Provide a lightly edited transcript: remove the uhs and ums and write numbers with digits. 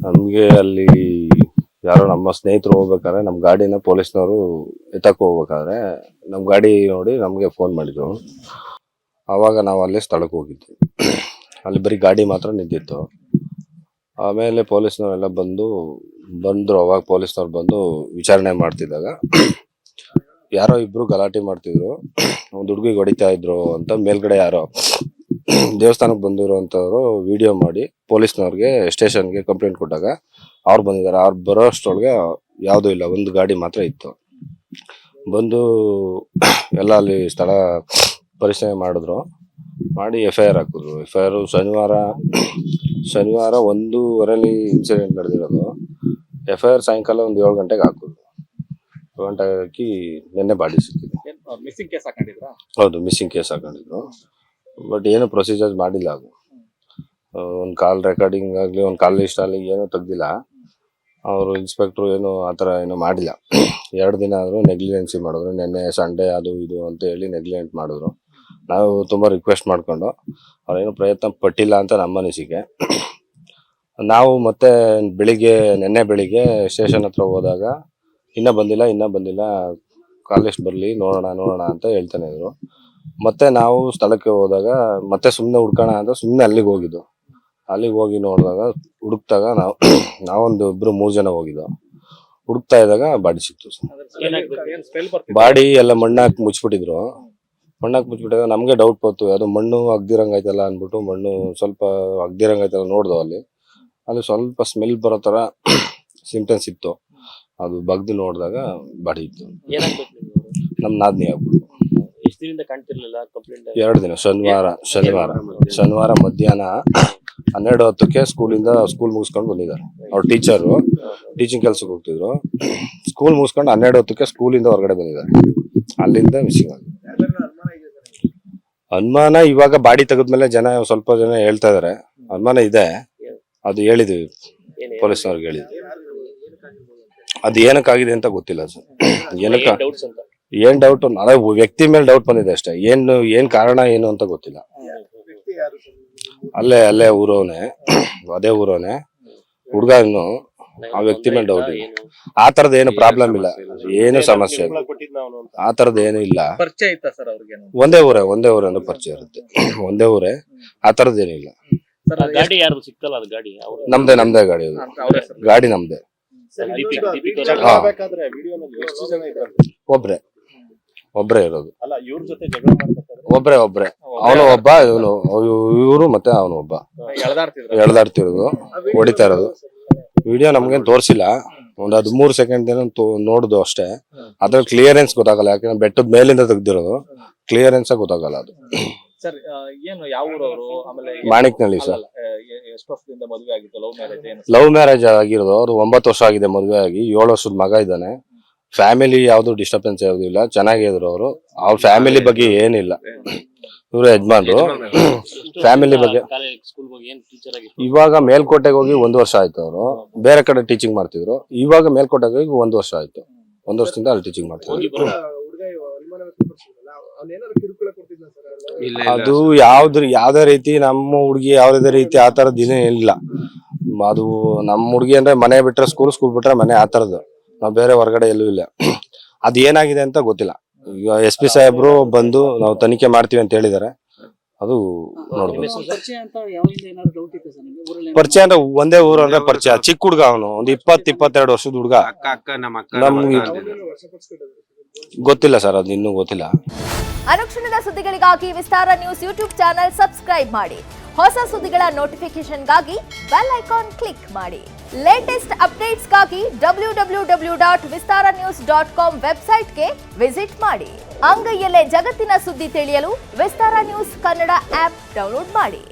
ನಮಗೆ ಅಲ್ಲಿ ಯಾರೋ ನಮ್ಮ ಸ್ನೇಹಿತರು ಹೋಗ್ಬೇಕಾದ್ರೆ ನಮ್ಮ ಗಾಡಿನ ಪೊಲೀಸ್ನವರು ಎತ್ತಕ್ಕೆ ಹೋಗ್ಬೇಕಾದ್ರೆ ನಮ್ಮ ಗಾಡಿ ನೋಡಿ ನಮಗೆ ಫೋನ್ ಮಾಡಿದ್ರು. ಆವಾಗ ನಾವು ಅಲ್ಲಿ ಸ್ಥಳಕ್ಕೆ ಹೋಗಿದ್ವಿ. ಅಲ್ಲಿ ಬರೀ ಗಾಡಿ ಮಾತ್ರ ನಿಂತಿತ್ತು. ಆಮೇಲೆ ಪೊಲೀಸ್ನವರೆಲ್ಲ ಬಂದರು. ಅವಾಗ ಪೊಲೀಸ್ನವ್ರು ಬಂದು ವಿಚಾರಣೆ ಮಾಡ್ತಿದ್ದಾಗ ಯಾರೋ ಇಬ್ರು ಗಲಾಟೆ ಮಾಡ್ತಿದ್ರು, ಒಂದು ಹುಡುಗಿಗೆ ಹೊಡಿತಾ ಇದ್ರು ಅಂತ ಮೇಲ್ಗಡೆ ಯಾರೋ ದೇವಸ್ಥಾನಕ್ಕೆ ಬಂದಿರುವಂಥವ್ರು ವಿಡಿಯೋ ಮಾಡಿ ಪೊಲೀಸ್ನವ್ರಿಗೆ ಸ್ಟೇಷನ್ಗೆ ಕಂಪ್ಲೇಂಟ್ ಕೊಟ್ಟಾಗ ಅವ್ರು ಬಂದಿದ್ದಾರೆ. ಅವ್ರು ಬರೋ ಅಷ್ಟರೊಳಗೆ ಯಾವುದೂ ಇಲ್ಲ, ಒಂದು ಗಾಡಿ ಮಾತ್ರ ಇತ್ತು. ಬಂದು ಎಲ್ಲ ಅಲ್ಲಿ ಸ್ಥಳ ಪರಿಶೀಲನೆ ಮಾಡಿದ್ರು, ಮಾಡಿ FIR ಹಾಕಿದ್ರು. FIR ಶನಿವಾರ 1:15 ಇನ್ಸಿಡೆಂಟ್ ನಡೆದಿರೋದು. FIR ಸಾಯಂಕಾಲ ಒಂದು 7 ಗಂಟೆಗೆ ಹಾಕಿದ್ರು. 7 ಗಂಟೆಗೆ ಹಾಕಿ ನಿನ್ನೆ ಬಾಡಿ ಸಿಕ್ಕಿದೆ. ಮಿಸ್ಸಿಂಗ್ ಕೇಸ್ ಹಾಕೊಂಡಿದ್ರಾ? ಹೌದು, ಮಿಸ್ಸಿಂಗ್ ಕೇಸ್ ಹಾಕೊಂಡಿದ್ರು. ಬಟ್ ಏನು ಪ್ರೊಸೀಜರ್ ಮಾಡಿಲ್ಲ. ಅದು ಒಂದು ಕಾಲ್ ರೆಕಾರ್ಡಿಂಗ್ ಆಗಲಿ, ಒಂದು ಕಾಲ್ ಲಿಸ್ಟ್ ಆಗಲಿ ಏನೂ ತೆಗ್ದಿಲ್ಲ. ಅವರು ಇನ್ಸ್ಪೆಕ್ಟ್ರು ಏನು ಆ ಥರ ಏನೂ ಮಾಡಿಲ್ಲ. 2 ದಿನ ಆದರೂ ನೆಗ್ಲಿಜೆನ್ಸಿ ಮಾಡಿದ್ರು. ನಿನ್ನೆ ಸಂಡೇ ಅದು ಇದು ಅಂತ ಹೇಳಿ ನೆಗ್ಲಿಜೆಂಟ್ ಮಾಡಿದ್ರು. ನಾವು ತುಂಬ ರಿಕ್ವೆಸ್ಟ್ ಮಾಡಿಕೊಂಡು ಅವ್ರೇನು ಪ್ರಯತ್ನ ಪಟ್ಟಿಲ್ಲ ಅಂತ ನಮ್ಮ ಅನಿಸಿಕೆ. ನಾವು ಮತ್ತೆ ನಿನ್ನೆ ಬೆಳಿಗ್ಗೆ ಸ್ಟೇಷನ್ ಹತ್ರ ಹೋದಾಗ ಇನ್ನೂ ಬಂದಿಲ್ಲ, ಕಾಲ್ ಲಿಸ್ಟ್ ಬರಲಿ ನೋಡೋಣ ಅಂತ ಹೇಳ್ತಾನೆ ಇದ್ರು. ಮತ್ತೆ ನಾವು ಸ್ಥಳಕ್ಕೆ ಹೋದಾಗ ಮತ್ತೆ ಸುಮ್ಮನೆ ಹುಡ್ಕೋಣ ಅಂತ ಸುಮ್ಮನೆ ಅಲ್ಲಿಗೆ ಹೋಗಿ ನೋಡಿದಾಗ ಹುಡುಕ್ತಾಗ ನಾವೊಂದು 3 ಜನ ಹೋಗಿದ್ದೋ. ಹುಡುಕ್ತಾ ಇದ್ದಾಗ ಬಾಡಿ ಸಿಕ್ತು. ಬಾಡಿ ಎಲ್ಲ ಮಣ್ಣಾಕಿ ಮುಚ್ಚಿಬಿಟ್ಟಿದ್ರು. ಮಣ್ಣಾಕಿ ನಮಗೆ ಡೌಟ್ ಬಂತು, ಯಾವುದೋ ಮಣ್ಣು ಅಗ್ದಿರಂಗೈತಲ್ಲ ಅಂದ್ಬಿಟ್ಟು ಮಣ್ಣು ಸ್ವಲ್ಪ ಅಗ್ದಿರಂಗೈತಲ್ಲ ನೋಡ್ದೋ. ಅಲ್ಲಿ ಸ್ವಲ್ಪ ಸ್ಮೆಲ್ ಬರೋ ಥರ ಸಿಂಪ್ಟಮ್ಸ್ ಇತ್ತು. ಅದು ಬಗ್ದು ನೋಡಿದಾಗ ಬಾಡಿ ಇತ್ತು. ನಮ್ಮ ನಾದ್ನಿ ಆಗ್ಬಿಟ್ಟು. 2 ದಿನ ಶನಿವಾರ ಮಧ್ಯಾಹ್ನ 12:10 ಸ್ಕೂಲ್ ಮುಗಿಸ್ಕೊಂಡು ಬಂದಿದ್ದಾರೆ. ಅವ್ರ ಟೀಚರು ಟೀಚಿಂಗ್ ಕೆಲ್ಸಕ್ಕೆ ಹೋಗ್ತಿದ್ರು. ಸ್ಕೂಲ್ ಮುಗಿಸ್ಕೊಂಡು 12:10 ಸ್ಕೂಲಿಂದ ಹೊರಗಡೆ ಬಂದಿದ್ದಾರೆ. ಅಲ್ಲಿಂದ ಮಿಸ್ಸಿಂಗ್ ಆಗಿದೆ. ಅನುಮಾನ ಇವಾಗ ಬಾಡಿ ತೆಗೆದ್ಮೇಲೆ ಸ್ವಲ್ಪ ಜನ ಹೇಳ್ತಾ ಇದಾರೆ ಅನುಮಾನ ಇದೆ. ಅದು ಹೇಳಿದ್ವಿ, ಪೊಲೀಸ್ನವ್ರಿಗೆ ಹೇಳಿದ್ವಿ. ಅದು ಏನಕ್ಕಾಗಿದೆ ಅಂತ ಗೊತ್ತಿಲ್ಲ ಸರ್. ಏನ್ ಡೌಟ್, ಅದೇ ವ್ಯಕ್ತಿ ಮೇಲೆ ಡೌಟ್ ಬಂದಿದೆ ಅಷ್ಟೇ. ಏನ್ ಕಾರಣ ಏನು ಅಂತ ಗೊತ್ತಿಲ್ಲ. ಅಲ್ಲೇ ಊರವನೇ, ಅದೇ ಊರವನೇ ಹುಡುಗ. ಇನ್ನು ಆ ವ್ಯಕ್ತಿ ಮೇಲೆ ಡೌಟ್ ಇದೆ. ಆ ತರದ ಏನು ಪ್ರಾಬ್ಲಮ್ ಇಲ್ಲ, ಏನು ಸಮಸ್ಯೆ ಇಲ್ಲ, ಆ ತರದ್ ಏನು ಇಲ್ಲ. ಒಂದೇ ಊರೇ ಅಂದ್ರೆ ಪರಿಚಯ ಇರುತ್ತೆ. ಒಂದೇ ಊರೇ, ಆ ತರದ್ ಏನಿಲ್ಲ. ನಮ್ದೇ ಗಾಡಿ. ಗಾಡಿ ನಮ್ದೇ. ಒಬ್ರೇ ಇರೋದು. ಒಬ್ರೇ ಅವನು ಒಬ್ಬ, ಇವರು ಮತ್ತೆ ಅವನು ಒಬ್ಬ ಎಳ್ದಾಡ್ತಿರೋದು, ಹೊಡಿತಾ ಇರೋದು. ವಿಡಿಯೋ ನಮ್ಗೇನು ತೋರಿಸಿಲ್ಲ. ಒಂದು 13 ಸೆಕೆಂಡ್ ನೋಡುದು ಅಷ್ಟೇ. ಅದ್ರ ಕ್ಲಿಯರೆನ್ಸ್ ಗೊತ್ತಾಗಲ್ಲ, ಯಾಕಂದ್ರೆ ಬೆಟ್ಟದ ಮೇಲಿಂದ ತೆಗ್ದಿರೋದು. ಕ್ಲಿಯರೆನ್ಸ್ ಗೊತ್ತಾಗಲ್ಲ ಅದು. ಮಾಣಿಕ್ನಳ್ಳಿ ಸರ್. ಲವ್ ಮ್ಯಾರೇಜ್ ಆಗಿರೋದು. ಅವ್ರು 9 ವರ್ಷ ಆಗಿದೆ ಮದುವೆ ಆಗಿ. 7 ವರ್ಷದ ಮಗ ಇದ್ದಾನೆ. ಫ್ಯಾಮಿಲಿ ಯಾವ್ದು ಡಿಸ್ಟರ್ಬೆನ್ಸ್ ಯಾವ್ದು ಇಲ್ಲ, ಚೆನ್ನಾಗಿದ್ರು ಅವರು. ಅವ್ರ ಫ್ಯಾಮಿಲಿ ಬಗ್ಗೆ ಏನಿಲ್ಲ. ಇವ್ರ ಯಜಮಾನ್ರು. ಫ್ಯಾಮಿಲಿ ಬಗ್ಗೆ ಇವಾಗ ಮೇಲ್ಕೋಟೆಗೆ ಹೋಗಿ 1 ವರ್ಷ ಆಯ್ತು. ಅವರು ಬೇರೆ ಕಡೆ ಟೀಚಿಂಗ್ ಮಾಡ್ತಿದ್ರು. ಇವಾಗ ಮೇಲ್ಕೋಟೆಗೆ ಹೋಗಿ 1 ವರ್ಷ ಆಯ್ತು. 1 ವರ್ಷದಿಂದ ಅಲ್ಲಿ ಟೀಚಿಂಗ್ ಮಾಡ್ತಿದ್ರು. ಅದು ಯಾವ್ದೇ ರೀತಿ ನಮ್ಮ ಹುಡುಗಿ ಯಾವ್ದೇ ರೀತಿ ಆ ತರದ್ ಇಲ್ಲ. ಅದು ನಮ್ಮ ಹುಡುಗಿ ಅಂದ್ರೆ ಮನೆ ಬಿಟ್ರೆ ಸ್ಕೂಲ್ ಬಿಟ್ರೆ ಮನೆ, ಆ ತರದ್ದು. ನಾವು ಬೇರೆ ಹೊರಗಡೆ ಎಲ್ಲೂ ಇಲ್ಲ. ಅದ್ ಏನಾಗಿದೆ ಅಂತ ಗೊತ್ತಿಲ್ಲ. ಈಗ SP ಸಾಹೇಬ್ರು ಬಂದು ನಾವು ತನಿಖೆ ಮಾಡ್ತೀವಿ ಅಂತ ಹೇಳಿದಾರೆ. ಅದು ನೋಡ್ಬೋದು. ಪರಿಚಯ ಅಂದ್ರೆ ಒಂದೇ ಊರು ಅಂದ್ರೆ ಪರಿಚಯ. ಚಿಕ್ಕ ಹುಡುಗ ಅವನು, ಒಂದು 20-22 ವರ್ಷದ ಹುಡುಗ. ನಮ್ಗೆ ಗೊತ್ತಿಲ್ಲ ಸರ್, ಅದು ಇನ್ನೂ ಗೊತ್ತಿಲ್ಲ. ಅನುಕ್ಷಣದ ಸುದ್ದಿಗಳಿಗಾಗಿ ವಿಸ್ತಾರ ನ್ಯೂಸ್ ಯೂಟ್ಯೂಬ್ ಚಾನೆಲ್ ಸಬ್ಸ್ಕ್ರೈಬ್ ಮಾಡಿ. ಹೊಸ ಸುದ್ದಿಗಳ ನೋಟಿಫಿಕೇಶನ್ಗಾಗಿ ಬೆಲ್ ಐಕಾನ್ ಕ್ಲಿಕ್ ಮಾಡಿ. ಲೇಟೆಸ್ಟ್ ಅಪ್ಡೇಟ್ಸ್ಗಾಗಿ www.vistaranews.com ವೆಬ್ಸೈಟ್ಗೆ ವಿಸಿಟ್ ಮಾಡಿ. ಅಂಗೈಯಲ್ಲೇ ಜಗತ್ತಿನ ಸುದ್ದಿ ತಿಳಿಯಲು ವಿಸ್ತಾರ ನ್ಯೂಸ್ ಕನ್ನಡ ಆಪ್ ಡೌನ್ಲೋಡ್ ಮಾಡಿ.